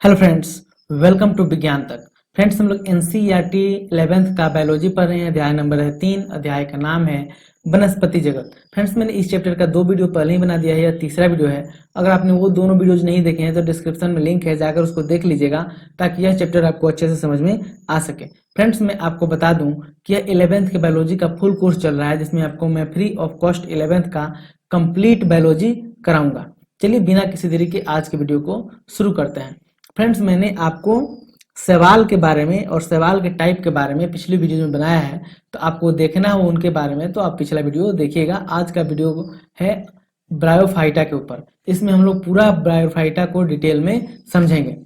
Hello friends, welcome to विज्ञान तक। Friends, हम लोग एनसीईआरटी 11th का बायोलॉजी पढ़ रहे हैं। अध्याय नंबर है 3। अध्याय का नाम है वनस्पति जगत। फ्रेंड्स, मैंने इस चैप्टर का 2 वीडियो पहले ही बना दिया है, यह तीसरा वीडियो है। अगर आपने वो दोनों वीडियोज नहीं देखे हैं तो डिस्क्रिप्शन में लिंक है, जाकर उसको देख लीजिएगा ताकि यह चैप्टर आपको अच्छे से समझ में आ सके। फ्रेंड्स, मैं आपको बता दूं कि यह 11th के बायोलॉजी का फुल कोर्स चल रहा है, जिसमें आपको मैं फ्री ऑफ कॉस्ट 11th का कंप्लीट बायोलॉजी कराऊंगा। चलिए बिना किसी देरी के आज के वीडियो को शुरू करते हैं। फ्रेंड्स, मैंने आपको सवाल के बारे में और सवाल के टाइप के बारे में पिछली वीडियो में बनाया है, तो आपको देखना हो उनके बारे में तो आप पिछला वीडियो देखिएगा। आज का वीडियो है ब्रायोफाइटा के ऊपर। इसमें हम लोग पूरा ब्रायोफाइटा को डिटेल में समझेंगे।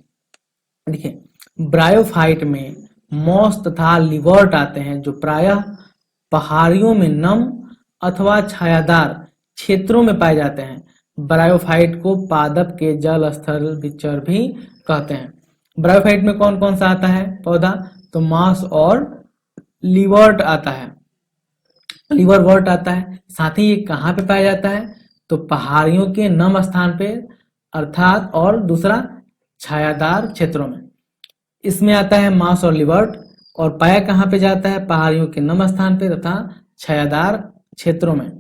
देखिए, ब्रायोफाइट में मॉस तथा लिवर्ट आते हैं, जो प्रायः पहाड़ियों में नम अथवा छायादार क्षेत्रों में पाए जाते हैं। ब्रायोफाइट को पादप के जल स्थल विचर भी कहते हैं। ब्रायोफाइट में कौन कौन सा आता है पौधा? तो मॉस और लिवर्ट आता है, लिवरवर्ट आता है। साथ ही ये कहाँ पे पाया जाता है? तो पहाड़ियों के नम स्थान पे, अर्थात, और दूसरा छायादार क्षेत्रों में। इसमें आता है मॉस और लिवर्ट, और पाया कहाँ पे जाता है? पहाड़ियों के नम स्थान पे तथा छायादार क्षेत्रों में।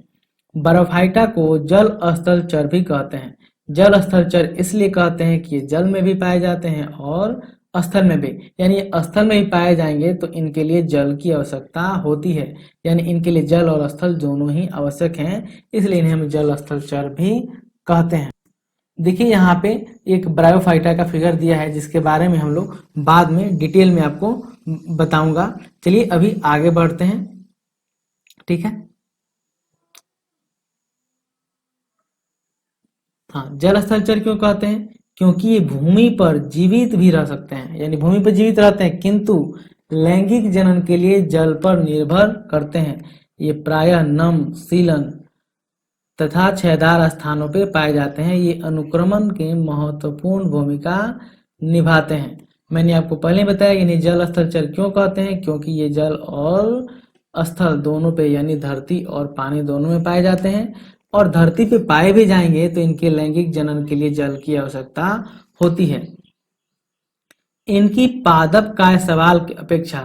ब्रायोफाइटा को जल स्थल चर भी कहते हैं। जल स्थल चर इसलिए कहते हैं कि ये जल में भी पाए जाते हैं और स्थल में भी, यानी स्थल में ही पाए जाएंगे तो इनके लिए जल की आवश्यकता होती है, यानी इनके लिए जल और स्थल दोनों ही आवश्यक हैं, इसलिए इन्हें हम जल स्थल चर भी कहते हैं। देखिए, यहाँ पे एक ब्रायोफाइटा का फिगर दिया है, जिसके बारे में हम लोग बाद में डिटेल में आपको बताऊंगा। चलिए अभी आगे बढ़ते हैं, ठीक है। हाँ, जल स्थल चर क्यों कहते हैं? क्योंकि ये भूमि पर जीवित भी रह सकते हैं, यानी भूमि पर जीवित रहते हैं, किंतु लैंगिक जनन के लिए जल पर निर्भर करते हैं। ये प्रायः नम, सीलन तथा छायादार स्थानों पर पाए जाते हैं। ये अनुक्रमण के महत्वपूर्ण भूमिका निभाते हैं। मैंने आपको पहले बताया कि इन्हें जल स्थल चर क्यों कहते हैं, क्योंकि ये जल और स्थल दोनों पे, यानी धरती और पानी दोनों में पाए जाते हैं, और धरती पे पाए भी जाएंगे तो इनके लैंगिक जनन के लिए जल की आवश्यकता होती है। इनकी पादप काय शैवाल की अपेक्षा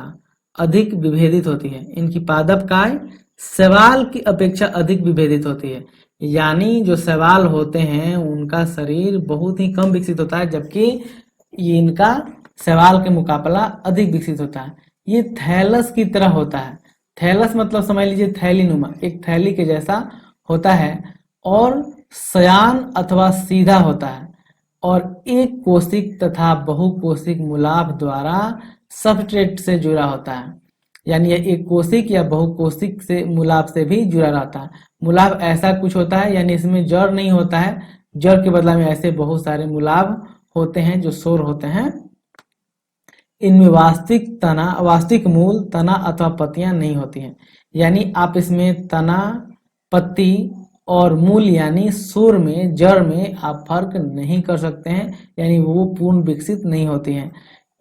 अधिक विभेदित होती है। इनकी पादप काय शैवाल की अपेक्षा अधिक विभेदित होती है, यानी जो शैवाल होते हैं उनका शरीर बहुत ही कम विकसित होता है, जबकि ये इनका शैवाल के मुकाबला अधिक विकसित होता है। ये थैलस की तरह होता है। थैलस मतलब समझ लीजिए थैलीनुमा, एक थैली के जैसा होता है, और शयान अथवा सीधा होता है, और एक कोशिक तथा बहुकोशिक मूलाभ द्वारा सबस्ट्रेट से जुड़ा होता है, यानी यह एक कोशिक या बहुकोशिक से मूलाभ से भी जुड़ा रहता है। मूलाभ ऐसा कुछ होता है, यानी इसमें जड़ नहीं होता है, जड़ के बदला में ऐसे बहुत सारे मूलाभ होते हैं जो सोर होते हैं। इनमें वास्तविक मूल, तना अथवा पत्तियां नहीं होती हैं, यानी आप इसमें तना, पत्ती और मूल यानी सूर में, जड़ में आप फर्क नहीं कर सकते हैं, यानी वो पूर्ण विकसित नहीं होती हैं।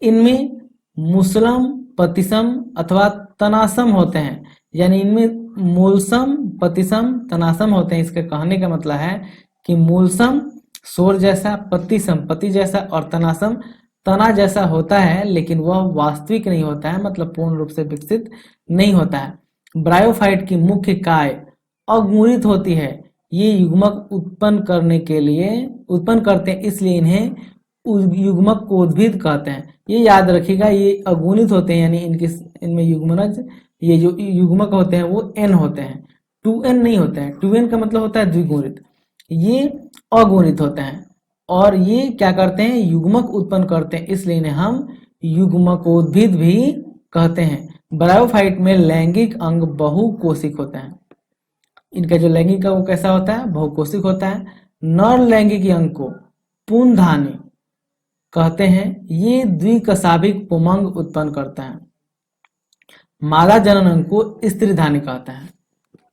इनमें मुसलम, पतिसम अथवा तनासम होते हैं, यानी इनमें मूलसम, पतिसम, तनासम होते हैं। इसके कहने का मतलब है कि मूलसम सूर जैसा, पतिसम पत्ती जैसा, और तनासम तना जैसा होता है, लेकिन वह वास्तविक नहीं होता है, मतलब पूर्ण रूप से विकसित नहीं होता है। ब्रायोफाइट की मुख्य काय अगुणित होती है। ये युग्मक उत्पन्न करते हैं, इसलिए इन्हें युग्मक को उद्भिद कहते हैं। ये याद रखिएगा, ये अगुणित होते हैं, यानी इनमें युग्मनज, ये जो युग्मक होते हैं वो n होते हैं, 2n नहीं होते हैं। 2n का मतलब होता है द्विगुणित, ये अगुणित होते हैं, और ये क्या करते हैं? युग्मक उत्पन्न करते हैं, इसलिए इन्हें हम युग्मकोद्भिद भी कहते हैं। ब्रायोफाइट में लैंगिक अंग बहुकोशिक होते हैं। इनका जो लैंगिक अंग कैसा होता है? बहुकोशिक होता है। नर लैंगिक अंग को पुंधानी कहते हैं। ये द्विकशाभिक पुमंग उत्पन्न करता है। मादा जनन अंग को स्त्रीधानी कहते हैं,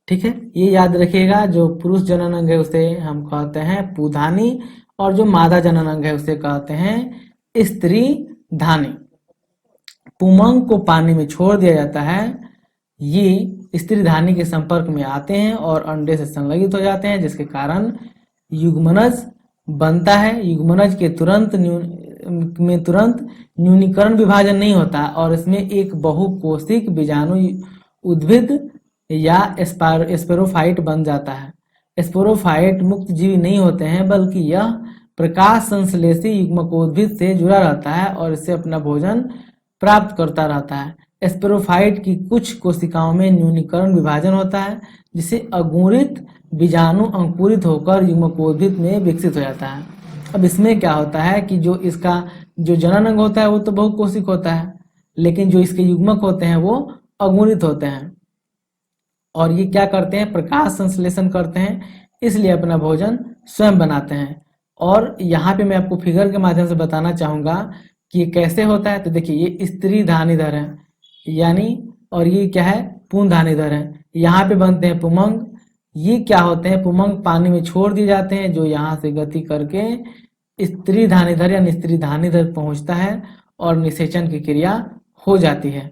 ठीक है। ये याद रखिएगा, जो पुरुष जनन अंग है उसे हम कहते हैं पुधानी, और जो मादा जनन अंग है उसे कहते हैं स्त्री धानी। पुमंग को पानी में छोड़ दिया जाता है। ये स्त्री धानी के संपर्क में आते हैं और अंडे से संलगित हो जाते हैं, जिसके कारण युग्मनज बनता है। युग्मनज के तुरंत में तुरंत न्यूनीकरण विभाजन नहीं होता और इसमें एक बहुकोशिक बीजाणु उद्भिद या स्पोरोफाइट बन जाता है। स्पोरोफाइट मुक्त जीवी नहीं होते हैं, बल्कि यह प्रकाश संश्लेषी युग्मकोद्भिद से जुड़ा रहता है और इससे अपना भोजन प्राप्त करता रहता है। स्पोरोफाइट की कुछ कोशिकाओं में न्यूनीकरण विभाजन होता है, जिससे अंकुरित बीजाणु अंकुरित होकर युग्मकोद्भिद में विकसित हो जाता है। अब इसमें क्या होता है कि जो इसका जो जनन अंग होता है वो तो बहुकोशिक होता है, लेकिन जो इसके युग्मक होते हैं वो अंकुरित होते हैं और ये क्या करते हैं, प्रकाश संश्लेषण करते हैं, इसलिए अपना भोजन स्वयं बनाते हैं। और यहाँ पे मैं आपको फिगर के माध्यम से बताना चाहूंगा कि ये कैसे होता है। तो देखिए, ये स्त्री धानीधर है, यानी, और ये क्या है, पूर्ण धानीधर है। यहाँ पे बनते हैं पुमंग। ये क्या होते हैं, पुमंग पानी में छोड़ दिए जाते हैं, जो यहाँ से गति करके स्त्री धानीधर या निस्त्री धानीधर पहुंचता है और निषेचन की क्रिया हो जाती है।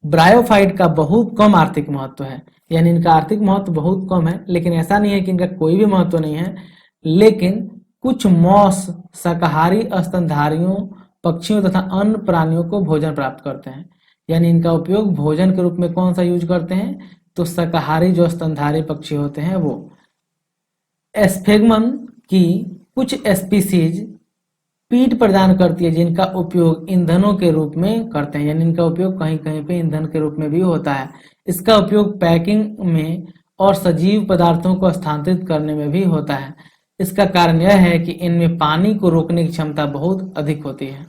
ब्रायोफाइट का बहुत कम आर्थिक महत्व है, यानी इनका आर्थिक महत्व बहुत कम है, लेकिन ऐसा नहीं है कि इनका कोई भी महत्व नहीं है। लेकिन कुछ मॉस शाकाहारी स्तनधारियों, पक्षियों तथा अन्य प्राणियों को भोजन प्राप्त करते हैं, यानी इनका उपयोग भोजन के रूप में कौन सा यूज करते हैं, तो शाकाहारी जो स्तनधारी पक्षी होते हैं वो। एस्फेगमन की कुछ स्पीसीज पीट प्रदान करती है, जिनका उपयोग ईंधनों के रूप में करते हैं, यानी इनका उपयोग कहीं कहीं पे ईंधन के रूप में भी होता है। इसका उपयोग पैकिंग में और सजीव पदार्थों को स्थानांतरित करने में भी होता है। इसका कारण यह है कि इनमें पानी को रोकने की क्षमता बहुत अधिक होती है।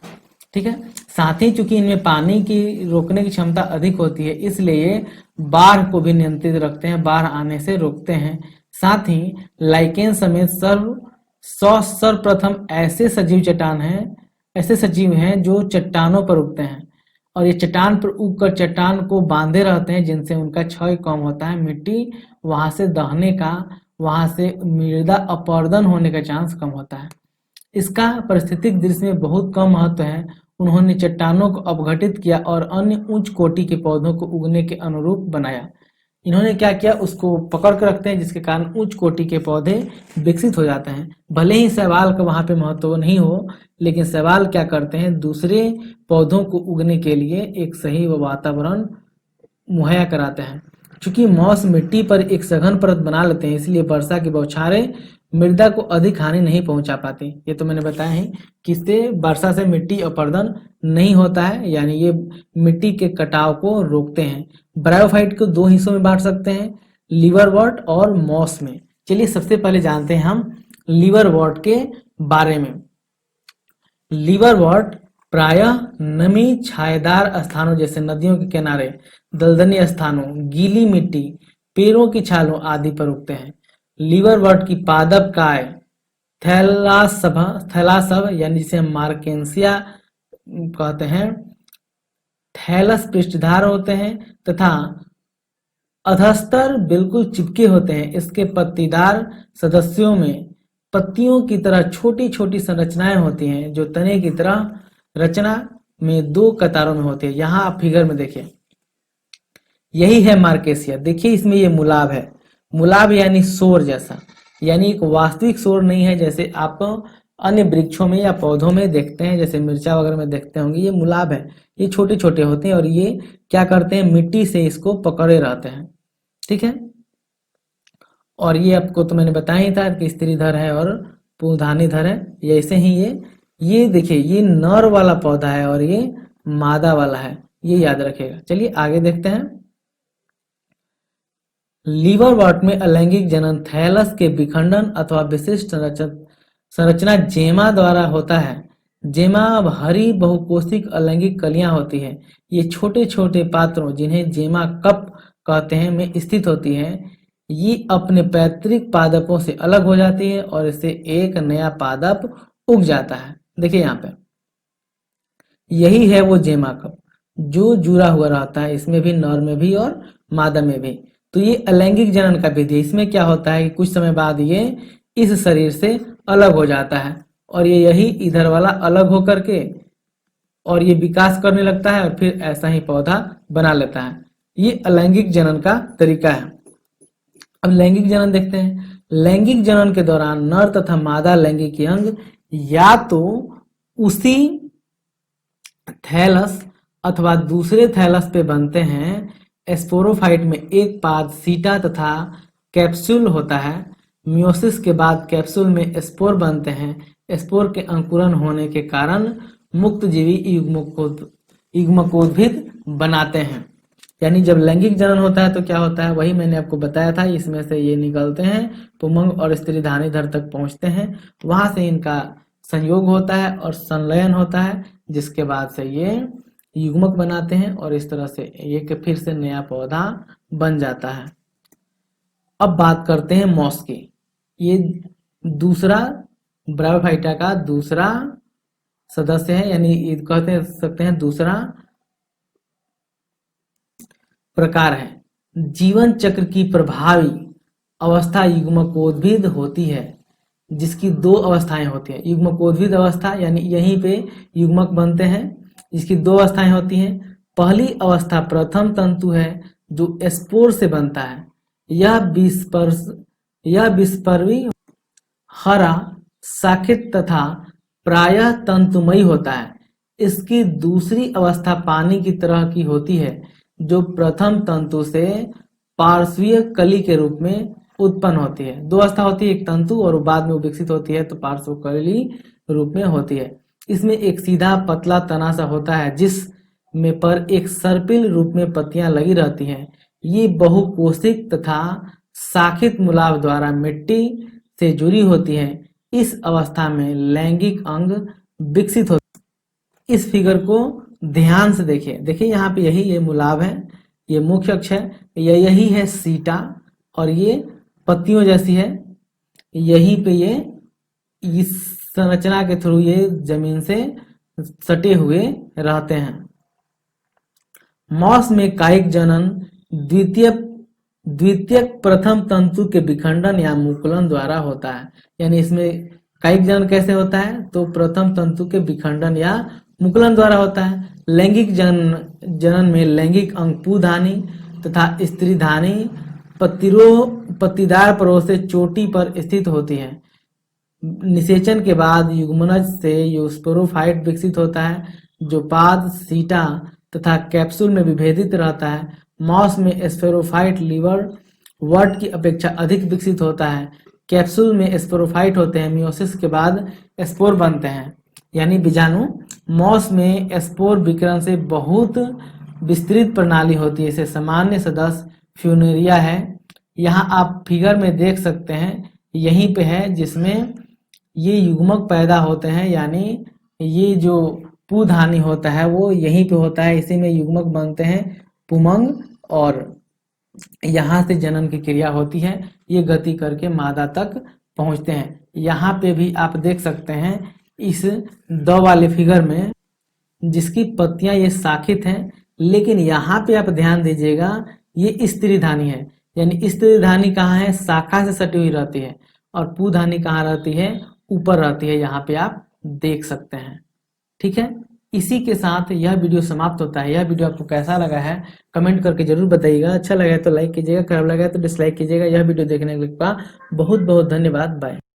ठीक है, साथ ही चूंकि इनमें पानी की रोकने की क्षमता अधिक होती है, इसलिए बाढ़ को भी नियंत्रित रखते हैं, बाढ़ आने से रोकते हैं। साथ ही लाइकेन समेत सर्वप्रथम ऐसे सजीव चट्टान हैं, ऐसे सजीव हैं जो चट्टानों पर उगते हैं और ये चट्टान पर उगकर चट्टान को बांधे रहते हैं, जिनसे उनका क्षय कम होता है, मिट्टी वहां से दहने का, वहां से मृदा अपरदन होने का चांस कम होता है। इसका पारिस्थितिक दृश्य में बहुत कम महत्व है। उन्होंने चट्टानों को अपघटित किया और अन्य उच्च कोटि के पौधों को उगने के अनुरूप बनाया। इन्होंने क्या किया, उसको पकड़ कर रखते हैं, जिसके कारण उच्च कोटि के पौधे विकसित हो जाते हैं। भले ही शैवाल का वहां पे महत्व नहीं हो, लेकिन शैवाल क्या करते हैं, दूसरे पौधों को उगने के लिए एक सही वातावरण मुहैया कराते हैं। चूंकि मॉस मिट्टी पर एक सघन परत बना लेते हैं, इसलिए वर्षा की बौछारें मृदा को अधिक हानि नहीं पहुंचा पाती। ये तो मैंने बताया है कि इससे वर्षा से मिट्टी अपरदन नहीं होता है, यानी ये मिट्टी के कटाव को रोकते हैं। ब्रायोफाइट को दो हिस्सों में बांट सकते हैं, लिवरवॉर्ट और मॉस में। चलिए सबसे पहले जानते हैं हम लिवरवॉर्ट के बारे में। लिवरवॉर्ट प्रायः नमी छायेदार स्थानों जैसे नदियों के किनारे, दलदली स्थानों, गीली मिट्टी, पेड़ों की छालों आदि पर उगते हैं। लिवरवॉर्ट की पादप काय थैलासव यानी जिसे हम मार्केंसिया कहते हैं, थैलस पृष्ठधार होते हैं तथा अधस्तर बिल्कुल चिपके होते हैं। इसके पत्तीदार सदस्यों में पत्तियों की तरह छोटी छोटी संरचनाएं होती हैं, जो तने की तरह रचना में दो कतारों में होती है। यहाँ आप फिगर में देखिए, यही है मार्केसिया। देखिए इसमें ये मुलाब है, मुलाब यानी सोर जैसा, यानी एक वास्तविक सोर नहीं है जैसे आप अन्य वृक्षों में या पौधों में देखते हैं, जैसे मिर्चा वगैरह में देखते होंगे। ये मुलाब है, ये छोटे छोटे होते हैं और ये क्या करते हैं, मिट्टी से इसको पकड़े रहते हैं। ठीक है, और ये आपको तो मैंने बताया ही था कि स्त्रीधर है और पुंधानीधर है। ये ऐसे ही ये देखिए, ये नर वाला पौधा है और ये मादा वाला है, ये याद रखिएगा। चलिए आगे देखते हैं। लिवरवॉर्ट में अलैंगिक जनन थैलस के विखंडन अथवा विशिष्ट संरचना जेमा द्वारा होता है। जेमा हरी बहुकोशिक अलैंगिक कलियां होती है। ये छोटे छोटे पात्रों, जिन्हें जेमा कप कहते हैं, में स्थित होती है। ये अपने पैतृक पादपों से अलग हो जाती है और इससे एक नया पादप उग जाता है। देखिए यहाँ पे, यही है वो जेमा कप जो जुड़ा हुआ रहता है, इसमें भी, नर में भी और मादा में भी। तो ये अलैंगिक जनन का विधि है। इसमें क्या होता है कि कुछ समय बाद ये इस शरीर से अलग हो जाता है और ये यही इधर वाला अलग हो करके और ये विकास करने लगता है और फिर ऐसा ही पौधा बना लेता है। ये अलैंगिक जनन का तरीका है। अब लैंगिक जनन देखते हैं। लैंगिक जनन के दौरान नर तथा मादा लैंगिक अंग या तो उसी थैलस अथवा दूसरे थैलस पे बनते हैं। स्पोरोफाइट में एक पाद सीटा तथा कैप्सूल होता है। मियोसिस के बाद कैप्सूल में स्पोर बनते हैं। स्पोर के अंकुरन होने के कारण मुक्तजीवी युग्मकोद्भिद बनाते हैं। यानी जब लैंगिक जनन होता है तो क्या होता है, वही मैंने आपको बताया था। इसमें से ये निकलते हैं, पुमंग और स्त्री धानीधर तक पहुंचते हैं, वहां से इनका संयोग होता है और संलयन होता है, जिसके बाद से ये युग्मक बनाते हैं और इस तरह से ये फिर से नया पौधा बन जाता है। अब बात करते हैं मॉस की। ये दूसरा ब्रायोफाइटा का दूसरा सदस्य है, यानी कहते सकते हैं दूसरा प्रकार है। जीवन चक्र की प्रभावी अवस्था युग्मकोद्भिद होती है, जिसकी दो अवस्थाएं होती हैं। युग्मकोद्भिद अवस्था यानी यहीं पे युग्मक बनते हैं, इसकी दो अवस्थाएं होती हैं। पहली अवस्था प्रथम तंतु है जो स्पोर से बनता है। यह विस्पर्वी, हरा, शाखित तथा प्रायः तंतुमयी होता है। इसकी दूसरी अवस्था पानी की तरह की होती है, जो प्रथम तंतु से पार्श्वीय कली के रूप में उत्पन्न होती है। दो अवस्था होती है, एक तंतु और बाद में वो विकसित होती है तो पार्श्व कली रूप में होती है। इसमें एक सीधा पतला तना सा होता है, जिसमें पर एक सर्पिल रूप में पत्तियां लगी रहती हैं। ये बहुकोशिक तथा शाखित मूलाभ द्वारा मिट्टी से जुड़ी होती है। इस अवस्था में लैंगिक अंग विकसित होते हैं। इस फिगर को ध्यान से देखिए यहाँ पे यही ये मूलाभ है, ये मुख्य अक्ष है, यही है सीटा और ये पत्तियों जैसी है। यहीं पे ये इस संरचना के थ्रू ये जमीन से सटे हुए रहते हैं। मॉस में कायिक जनन द्वितीयक प्रथम तंतु के विखंडन या मुकुलन द्वारा होता है। यानी इसमें कायिक जनन कैसे होता है, तो प्रथम तंतु के विखंडन या मुकुलन द्वारा होता है। लैंगिक जनन में लैंगिक अंग पुधानी तथा स्त्रीधानी पत्तीदार परों से चोटी पर स्थित होती है। निषेचन के बाद युग्मनज से स्पोरोफाइट विकसित होता है, जो पाद, सीटा तथा कैप्सूल में विभेदित रहता है। मॉस में स्पोरोफाइट लीवर वर्ट की अपेक्षा अधिक विकसित होता है। कैप्सूल में स्पोरोफाइट होते हैं। मियोसिस के बाद स्पोर बनते हैं, यानी बीजाणु। मॉस में स्पोर विकिरण से बहुत विस्तृत प्रणाली होती है। इसे सामान्य सदस्य फ्यूनेरिया है। यहाँ आप फिगर में देख सकते हैं, यहीं पे है जिसमें ये युग्मक पैदा होते हैं, यानी ये जो पुधानी होता है वो यहीं पे होता है, इसी में युग्मक बनते हैं पुमंग, और यहाँ से जनन की क्रिया होती है। ये गति करके मादा तक पहुँचते हैं। यहाँ पे भी आप देख सकते हैं इस दो वाले फिगर में, जिसकी पत्तियां ये शाखित हैं, लेकिन यहाँ पे आप ध्यान दीजिएगा ये स्त्रीधानी है। यानी स्त्रीधानी कहाँ है, शाखा से सटी हुई रहती है, और पुधानी कहाँ रहती है, ऊपर रहती है। यहाँ पे आप देख सकते हैं। ठीक है, इसी के साथ यह वीडियो समाप्त होता है। यह वीडियो आपको कैसा लगा है कमेंट करके जरूर बताइएगा। अच्छा लगा है तो लाइक कीजिएगा, खराब लगा है तो डिसलाइक कीजिएगा। यह वीडियो देखने के लिए बहुत बहुत धन्यवाद। बाय।